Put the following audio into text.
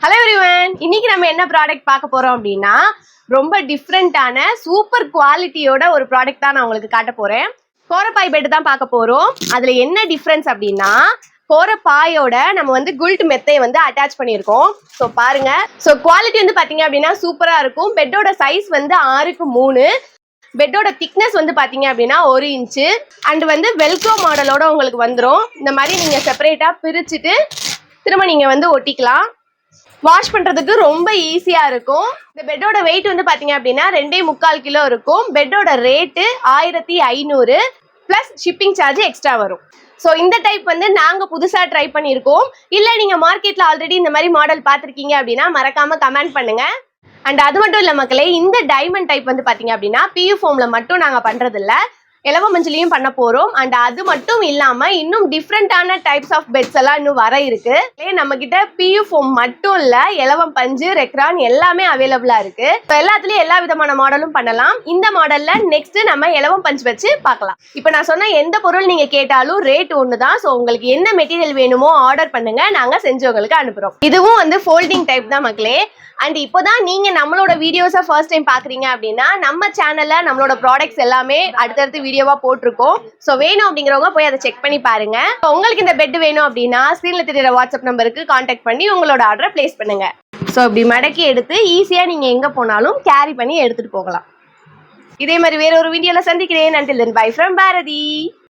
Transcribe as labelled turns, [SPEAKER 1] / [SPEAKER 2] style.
[SPEAKER 1] Hello everyone, இன்னைக்கு நம்ம என்ன ப்ராடக்ட் பார்க்க போறோம் அப்படின்னா ரொம்ப டிஃப்ரெண்டான சூப்பர் குவாலிட்டியோட ஒரு ப்ராடக்ட் தான் நான் உங்களுக்கு காட்ட போறேன். கோரப்பாய் பெட் தான் பார்க்க போறோம். அதுல என்ன டிஃப்ரென்ஸ் அப்படின்னா கோரப்பாயோட நம்ம வந்து குல்ட் மெத்தையை வந்து அட்டாச் பண்ணியிருக்கோம். ஸோ பாருங்க. ஸோ குவாலிட்டி வந்து பாத்தீங்க அப்படின்னா சூப்பரா இருக்கும். பெட்டோட சைஸ் வந்து 6x3. பெட்டோட திக்னஸ் வந்து பாத்தீங்க அப்படின்னா 1 இன்ச்சு. அண்ட் வந்து வெல்க்ரோ மாடலோட உங்களுக்கு வந்துடும். இந்த மாதிரி நீங்க செப்பரேட்டா பிரிச்சுட்டு திரும்ப நீங்க வந்து ஒட்டிக்கலாம். வாஷ் பண்றதுக்கு ரொம்ப ஈஸியா இருக்கும். இந்த பெட்டோட வெயிட் வந்து பாத்தீங்க அப்படின்னா 2.25 கிலோ இருக்கும். பெட்டோட rate 1500 plus shipping charge extra வரும். ஸோ இந்த டைப் வந்து நாங்க புதுசா ட்ரை பண்ணியிருக்கோம். இல்ல நீங்க மார்க்கெட்ல ஆல்ரெடி இந்த மாதிரி மாடல் பார்த்துருக்கீங்க அப்படின்னா மறக்காம கமெண்ட் பண்ணுங்க. அண்ட் அது மட்டும் இல்ல மக்களே, இந்த டைமண்ட் டைப் வந்து பாத்தீங்க அப்படின்னா பியூ ஃபோம்ல மட்டும் நாங்க பண்றது இல்ல, இலவ மஞ்சளையும் பண்ண போறோம். அண்ட் அது மட்டும் இல்லாம இன்னும் டிஃப்ரெண்டான டைப்ஸ் ஆஃப் பெட்ஸ் எல்லாம் இன்னும் வர இருக்கு. நம்ம கிட்ட பியூ ஃபோம் மட்டும் இல்ல, இலவம் பஞ்சு, ரெக்ரான் எல்லாமே அவைலபிளா இருக்கு. எல்லாத்துலயும் எல்லா விதமான மாடலும் பண்ணலாம். இந்த மாடல்ல நெக்ஸ்ட் நம்ம இலவம் பஞ்சு வச்சு பார்க்கலாம். இப்ப நான் சொன்ன எந்த பொருள் நீங்க கேட்டாலும் ரேட் ஒண்ணுதான். ஸோ உங்களுக்கு என்ன மெட்டீரியல் வேணுமோ ஆர்டர் பண்ணுங்க, நாங்க செஞ்சு உங்களுக்கு அனுப்புறோம். இதுவும் வந்து ஃபோல்டிங் டைப் தான் மக்களே. அண்ட் இப்போதான் நீங்க நம்மளோட வீடியோஸை ஃபர்ஸ்ட் டைம் பாக்குறீங்க அப்படின்னா நம்ம சேனல்ல நம்மளோட ப்ராடக்ட்ஸ் எல்லாமே அடுத்தடுத்து வீடியோவா போட்டிருக்கோம். ஸோ வேணும் அப்படிங்கிறவங்க போய் அதை செக் பண்ணி பாருங்க. உங்களுக்கு இந்த பெட் வேணும் அப்படின்னா ஸ்க்ரீன்ல தெரியுற வாட்ஸ்அப் நம்பருக்கு கான்டாக்ட் பண்ணி உங்களோட ஆர்டரை பிளேஸ் பண்ணுங்க. ஸோ இப்படி மடக்கி எடுத்து ஈஸியா நீங்க எங்க போனாலும் கேரி பண்ணி எடுத்துட்டு போகலாம். இதே மாதிரி வேற ஒரு வீடியோல சந்திக்கிறேன். until then bye from Bharathi.